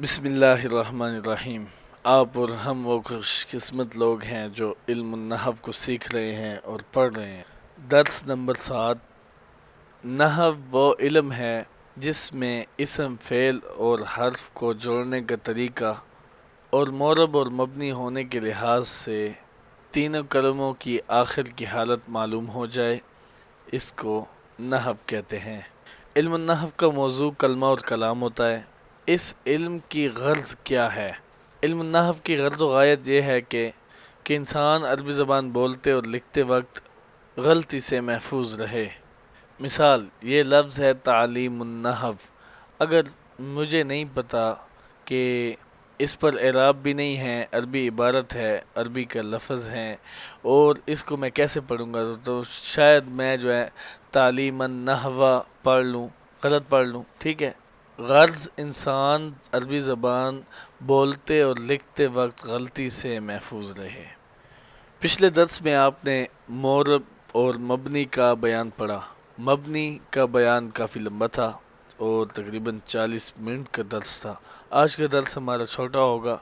بسم اللہ الرحمن الرحیم۔ آپ اور ہم وہ خوش قسمت لوگ ہیں جو علم النحو کو سیکھ رہے ہیں اور پڑھ رہے ہیں۔ درس نمبر 7۔ نحو وہ علم ہے جس میں اسم، فعل اور حرف کو جوڑنے کا طریقہ اور معرب اور مبنی ہونے کے لحاظ سے تینوں کلموں کی آخر کی حالت معلوم ہو جائے، اس کو نحو کہتے ہیں۔ علم النحو کا موضوع کلمہ اور کلام ہوتا ہے۔ اس علم کی غرض کیا ہے؟ علم النحو کی غرض و غایت یہ ہے کہ انسان عربی زبان بولتے اور لکھتے وقت غلطی سے محفوظ رہے۔ مثال، یہ لفظ ہے تعلیم النحو۔ اگر مجھے نہیں پتا کہ اس پر اعراب بھی نہیں ہے، عربی عبارت ہے، عربی کا لفظ ہے، اور اس کو میں کیسے پڑھوں گا، تو شاید میں جو ہے تعلیم النحو پڑھ لوں، غلط پڑھ لوں، ٹھیک ہے۔ غرض انسان عربی زبان بولتے اور لکھتے وقت غلطی سے محفوظ رہے۔ پچھلے درس میں آپ نے معرب اور مبنی کا بیان پڑھا۔ مبنی کا بیان کافی لمبا تھا اور تقریباً 40 منٹ کا درس تھا۔ آج کا درس ہمارا چھوٹا ہوگا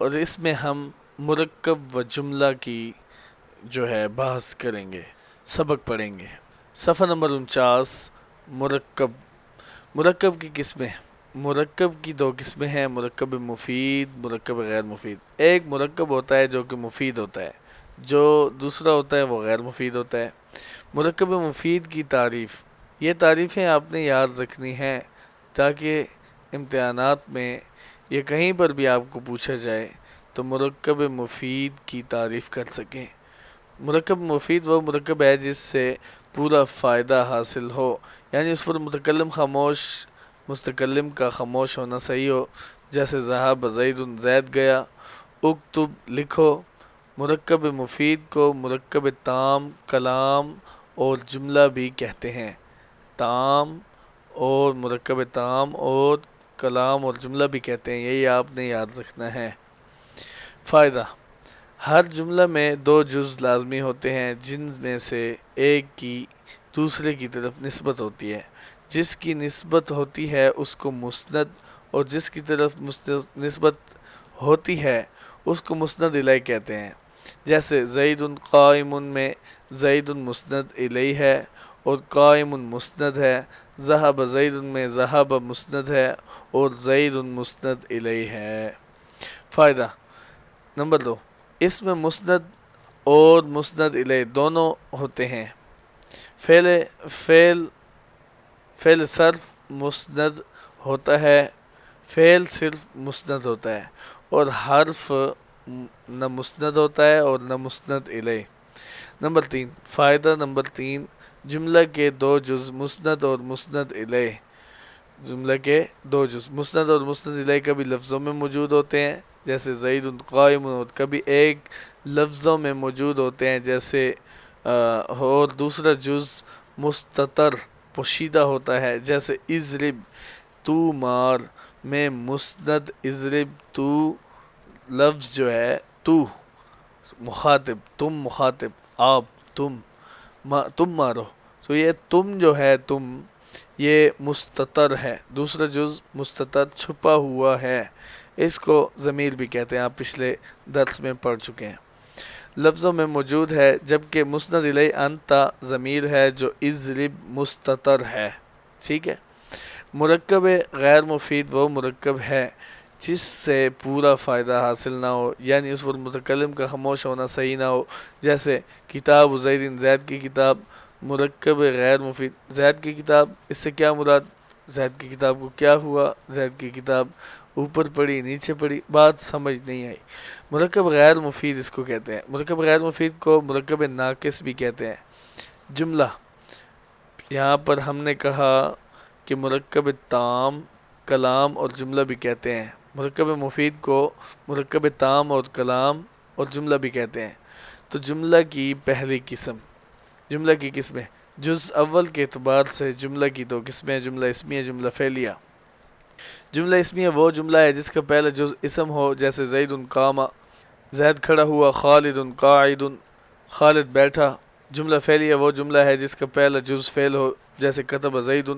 اور اس میں ہم مرکب و جملہ کی جو ہے بحث کریں گے، سبق پڑھیں گے۔ صفحہ نمبر 49۔ مرکب۔ مرکب کی قسمیں۔ مرکب کی دو قسمیں ہیں، مرکب مفید، مرکب غیر مفید۔ ایک مرکب ہوتا ہے جو کہ مفید ہوتا ہے، جو دوسرا ہوتا ہے وہ غیر مفید ہوتا ہے۔ مرکب مفید کی تعریف۔ یہ تعریفیں آپ نے یاد رکھنی ہیں تاکہ امتحانات میں یا کہیں پر بھی آپ کو پوچھا جائے تو مرکب مفید کی تعریف کر سکیں۔ مرکب مفید وہ مرکب ہے جس سے پورا فائدہ حاصل ہو، یعنی اس پر متکلم کا خاموش ہونا صحیح ہو، جیسے ذہب زید، زید گیا، اکتب لکھو۔ مرکب مفید کو مرکب تام، کلام اور جملہ بھی کہتے ہیں۔ تام اور مرکب تام اور کلام اور جملہ بھی کہتے ہیں، یہی آپ نے یاد رکھنا ہے۔ فائدہ: ہر جملہ میں دو جز لازمی ہوتے ہیں جن میں سے ایک کی دوسرے کی طرف نسبت ہوتی ہے۔ جس کی نسبت ہوتی ہے اس کو مسند، اور جس کی طرف نسبت ہوتی ہے اس کو مسند الیہ کہتے ہیں۔ جیسے زید قائم میں زید مسند الیہ ہے اور قائم مسند ہے۔ ذہب زید میں ذہب مسند ہے اور زید مسند الیہ ہے۔ فائدہ نمبر 2، اس میں مسند اور مسند الیہ دونوں ہوتے ہیں۔ فعل صرف مسند ہوتا ہے، فعل صرف مسند ہوتا ہے، اور حرف نہ مسند ہوتا ہے اور نہ مسند الیہ۔ نمبر 3، فائدہ نمبر 3، جملہ کے دو جز مسند اور مسند الیہ۔ جملہ کے دو جز مسند اور مسند الیہ کبھی لفظوں میں موجود ہوتے ہیں جیسے زید قائم، اور کبھی ایک لفظوں میں موجود ہوتے ہیں جیسے اور دوسرا جز مستتر پوشیدہ ہوتا ہے جیسے اضرب تو مار میں مسند اضرب تو لفظ جو ہے تو مخاطب، تم مخاطب، آپ تم مارو، تو یہ تم جو ہے تم یہ مستتر ہے، دوسرا جز مستتر چھپا ہوا ہے، اس کو ضمیر بھی کہتے ہیں، آپ پچھلے درس میں پڑھ چکے ہیں۔ لفظوں میں موجود ہے، جبکہ مسند الیہ انت ضمیر ہے جو اضرب مستتر ہے، ٹھیک ہے۔ مرکب غیر مفید وہ مرکب ہے جس سے پورا فائدہ حاصل نہ ہو، یعنی اس پر متکلم کا خاموش ہونا صحیح نہ ہو، جیسے کتاب زید، زید کی کتاب۔ مرکب غیر مفید، زید کی کتاب، اس سے کیا مراد؟ زید کی کتاب کو کیا ہوا؟ زید کی کتاب اوپر پڑھی نیچے پڑھی، بات سمجھ نہیں آئی۔ مرکب غیر مفید اس کو کہتے ہیں۔ مرکب غیر مفید کو مرکب ناقص بھی کہتے ہیں۔ جملہ، یہاں پر ہم نے کہا کہ مرکب تام، کلام اور جملہ بھی کہتے ہیں۔ مرکب مفید کو مرکب تام اور کلام اور جملہ بھی کہتے ہیں۔ تو جملہ کی پہلی قسم، جملہ کی قسمیں۔ جز اول کے اعتبار سے جملہ کی دو قسمیں، جملہ اسمیہ، جملہ فعلیہ۔ جملہ اسمیہ وہ جملہ ہے جس کا پہلا جز اسم ہو، جیسے زید قام، زید کھڑا ہوا، خالد قاعد، خالد بیٹھا۔ جملہ فعلیہ وہ جملہ ہے جس کا پہلا جز فعل ہو، جیسے کتب زید،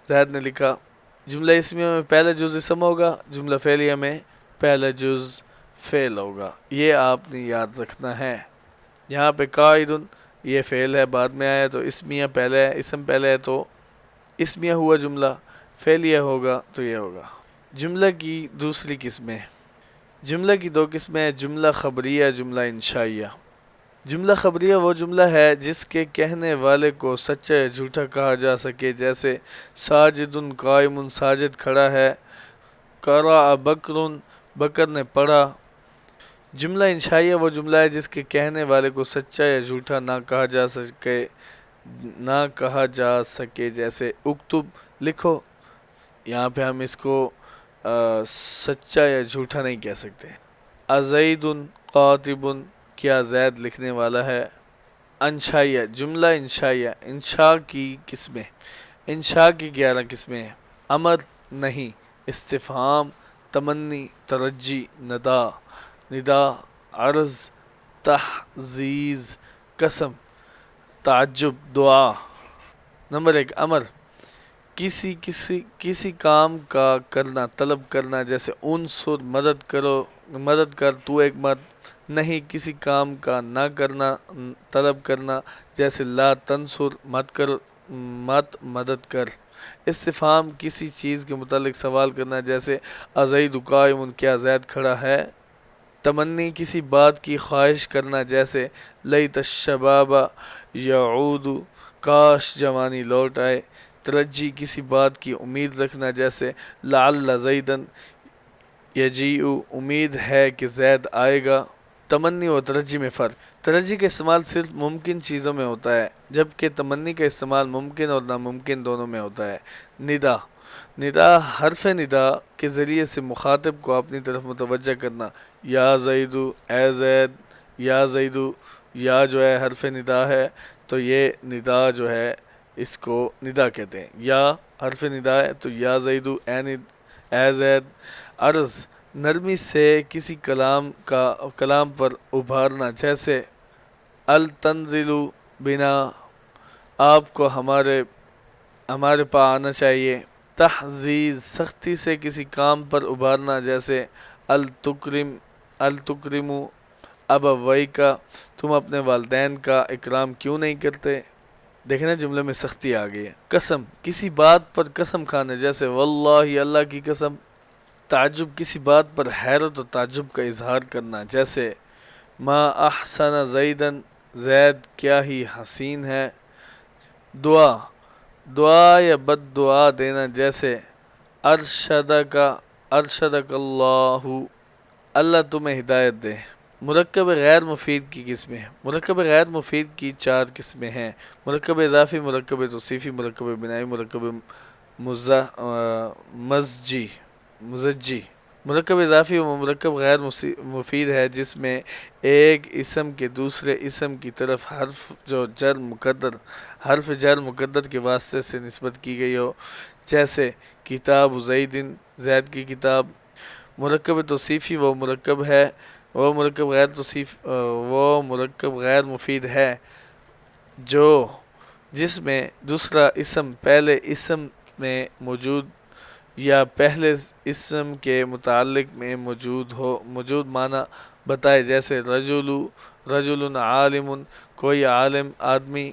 زید نے لکھا۔ جملہ اسمیہ میں پہلا جز اسم ہوگا، جملہ فعلیہ میں پہلا جز فعل ہوگا، یہ آپ نے یاد رکھنا ہے۔ یہاں پہ قائدن یہ فعل ہے، بعد میں آیا تو اسمیہ پہلے ہے، اسم پہلے ہے تو اسمیہ ہوا جملہ، فعلیہ ہوگا تو یہ ہوگا۔ جملہ کی دوسری قسمیں، جملہ کی دو قسمیں ہیں، جملہ خبریہ، جملہ انشائیہ۔ جملہ خبریہ وہ جملہ ہے جس کے کہنے والے کو سچا یا جھوٹا کہا جا سکے، جیسے ساجد قائم، ساجد کھڑا ہے، قرأ بکر، بکر نے پڑھا۔ جملہ انشائیہ وہ جملہ ہے جس کے کہنے والے کو سچا یا جھوٹا نہ کہا جا سکے جیسے اکتب، لکھو۔ یہاں پہ ہم اس کو سچا یا جھوٹا نہیں کہہ سکتے۔ ازید قاتب، کیا زید لکھنے والا ہے۔ انشائیہ، جملہ انشائیہ، انشاء کی قسمیں، انشاء کی 11 قسمیں ہیں، امر، نہیں، استفہام، تمنی، ترجی، ندا، عرض، تحزیز، قسم، تعجب، دعا۔ نمبر 1، امر، کسی کام کا کرنا، طلب کرنا، جیسے انصر، مدد کر، تو ایک مرد۔ نہیں، کسی کام کا نہ کرنا، طلب کرنا، جیسے لا تنصر، مت مدد کر۔ استفہام، کسی چیز کے متعلق سوال کرنا، جیسے ازید قائم، کیا زید کھڑا ہے۔ تمنی، کسی بات کی خواہش کرنا، جیسے لیت الشباب یعود، کاش جوانی لوٹ آئے۔ ترجی، کسی بات کی امید رکھنا، جیسے لعل زیدن یجیء، امید ہے کہ زید آئے گا۔ تمنی و ترجی میں فرق، ترجی کا استعمال صرف ممکن چیزوں میں ہوتا ہے، جبکہ تمنی کا استعمال ممکن اور ناممکن دونوں میں ہوتا ہے۔ ندا، حرف ندا کے ذریعے سے مخاطب کو اپنی طرف متوجہ کرنا، یا زید، اے زید، یا زید، یا جو ہے حرف ندا ہے تو یہ ندا جو ہے اس کو ندا کہتے ہیں۔ یا حرف ندا ہے تو یا زید، اے زید۔ عرض، نرمی سے کسی کلام پر ابھارنا، جیسے التنزل بنا، آپ کو ہمارے پاس آنا چاہیے۔ تحزیز، سختی سے کسی کام پر ابھارنا، جیسے التکرم ابویکا، تم اپنے والدین کا اکرام کیوں نہیں کرتے۔ دیکھنا جملے میں سختی آ گئی ہے۔ قسم، کسی بات پر قسم کھانا، جیسے واللہ، اللہ کی قسم۔ تعجب، کسی بات پر حیرت و تعجب کا اظہار کرنا، جیسے ما احسن زیدن، زید کیا ہی حسین ہے۔ دعا یا بد دعا دینا، جیسے ارشدک اللہ تمہیں ہدایت دے۔ مرکب غیر مفید کی قسمیں، مرکب غیر مفید کی 4 قسمیں ہیں، مرکب اضافی، مرکب توصیفی، مرکب بنائی، مرکب مزجی۔ مرکب اضافی وہ مرکب غیر مفید ہے جس میں ایک اسم کے دوسرے اسم کی طرف حرف جر مقدر کے واسطے سے نسبت کی گئی ہو، جیسے کتاب زیدن، زید کی کتاب۔ مرکب توصیفی وہ مرکب غیر مفید ہے جس میں دوسرا اسم پہلے اسم میں موجود یا پہلے اسم کے متعلق میں موجود معنی بتائے، جیسے رجل عالم، کوئی عالم آدمی۔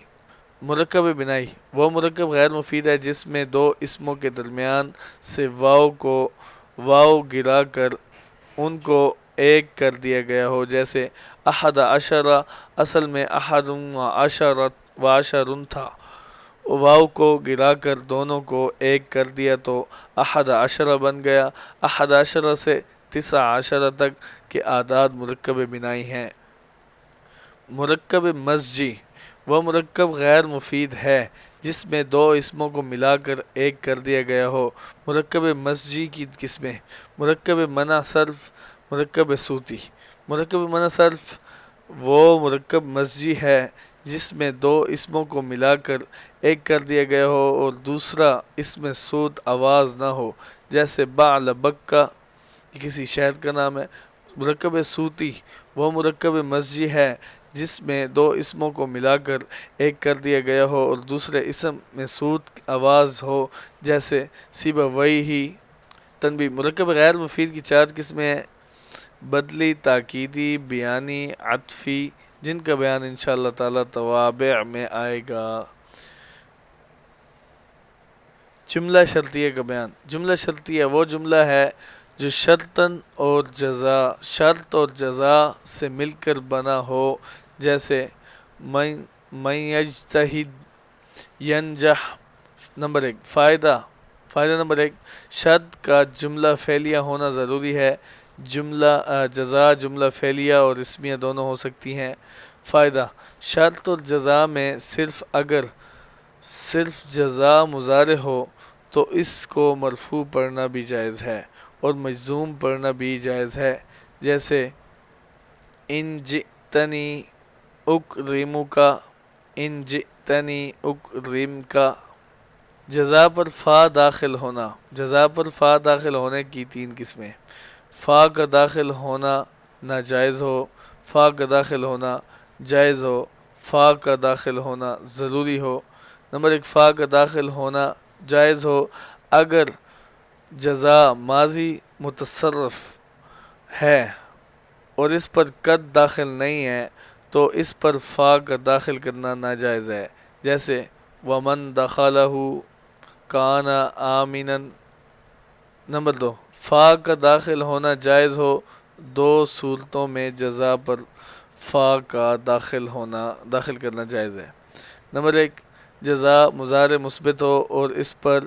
مرکب بنائی وہ مرکب غیر مفید ہے جس میں 2 اسموں کے درمیان سے واو گرا کر ان کو ایک کر دیا گیا ہو، جیسے احد عشر، اصل میں احد و عشر تھا، واو کو گرا کر دونوں کو ایک کر دیا تو احد عشر بن گیا۔ احد عشر سے 19 تک کے اعداد مرکب بنائی ہیں۔ مرکب مزجی وہ مرکب غیر مفید ہے جس میں 2 اسموں کو ملا کر ایک کر دیا گیا ہو۔ مرکب مزجی کی قسمیں، مرکب منع صرف، مرکب صوتی۔ مرکب منع صرف وہ مرکب مزجی ہے جس میں 2 اسموں کو ملا کر ایک کر دیا گیا ہو اور دوسرا اسم صوت آواز نہ ہو، جیسے بعل بکہ، یہ کسی شہر کا نام ہے۔ مرکب صوتی وہ مرکب مزجی ہے جس میں دو اسموں کو ملا کر ایک کر دیا گیا ہو اور دوسرے اسم میں صوت آواز ہو، جیسے سیبویہ۔ تنبیہ: مرکب غیر مفید کی 4 قسمیں ہیں: بدلی، تاکیدی، بیانی، عطفی، جن کا بیان انشاءاللہ تعالی توابع میں آئے گا۔ جملہ شرطیہ کا بیان۔ جملہ شرطیہ وہ جملہ ہے جو شرط اور جزا سے مل کر بنا ہو، جیسے من یجتہد ینجح۔ نمبر 1 فائدہ نمبر 1، شرط کا جملہ فعلیہ ہونا ضروری ہے۔ جزا جملہ فعلیہ اور اسمیہ دونوں ہو سکتی ہیں۔ فائدہ: شرط اور جزا میں اگر صرف جزا مضارع ہو تو اس کو مرفوع پڑھنا بھی جائز ہے اور مجزوم پڑھنا بھی جائز ہے، جیسے ان جئتنی اکرمک، ان جئتنی اکرمک۔ جزا پر فا داخل ہونا۔ جزا پر فا داخل ہونے کی 3 قسمیں: فا کا داخل ہونا ناجائز ہو، فا کا داخل ہونا جائز ہو، فا کا داخل ہونا ضروری ہو۔ نمبر 1 فا کا داخل ہونا جائز ہو اگر جزا ماضی متصرف ہے اور اس پر قد داخل نہیں ہے تو اس پر فا کا داخل کرنا ناجائز ہے، جیسے ومن دخلہ کان آمنا۔ نمبر 2 فا کا داخل ہونا جائز ہو 2 صورتوں میں جزا پر فا کا داخل کرنا جائز ہے۔ نمبر 1 جزا مضارع مثبت ہو اور اس پر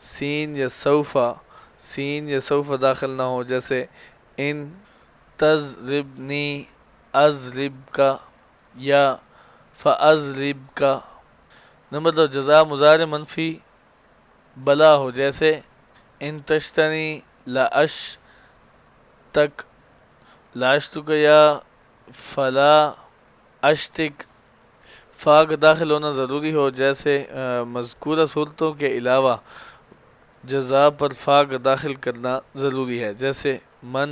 سین یا سوف داخل نہ ہو، جیسے ان تضربنی اضربک یا فاضربک۔ نمبر 2 جزا مضارع منفی بلا ہو، جیسے ان تشتنی لاشتک یا فلا اشتک۔ فا کا داخل ہونا ضروری ہو، جیسے مذکورہ صورتوں کے علاوہ جزا پر فا کا داخل کرنا ضروری ہے، جیسے من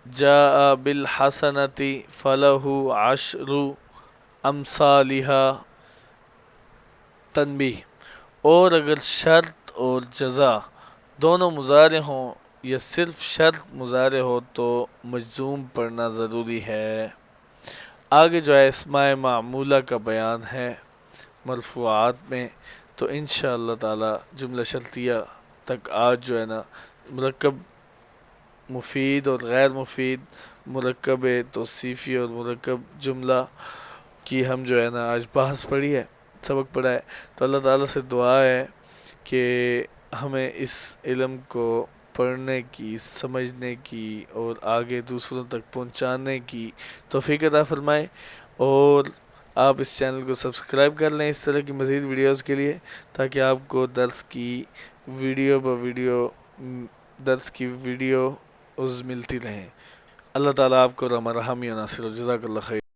جاء بالحسنۃ فلہ عشر امثالھا۔ تنبیہ: اور اگر شرط اور جزا دونوں مضارع ہوں یا صرف شرط مضارع ہو تو مجزوم پڑھنا ضروری ہے۔ آگے جو ہے اسماء معمولہ کا بیان ہے مرفوعات میں، تو انشاءاللہ تعالی جملہ شرطیہ تک آج جو ہے نا مرکب مفید اور غیر مفید، مرکب توصیفی اور مرکب جملہ کی ہم جو ہے نا آج بحث پڑھی ہے، سبق پڑھا ہے۔ تو اللہ تعالیٰ سے دعا ہے کہ ہمیں اس علم کو پڑھنے کی، سمجھنے کی اور آگے دوسروں تک پہنچانے کی توفیق عطا فرمائے، اور آپ اس چینل کو سبسکرائب کر لیں اس طرح کی مزید ویڈیوز کے لیے، تاکہ آپ کو درس کی ویڈیو ملتی رہیں۔ اللہ تعالیٰ آپ کو رحم و ناصر و جزاک اللہ خیر۔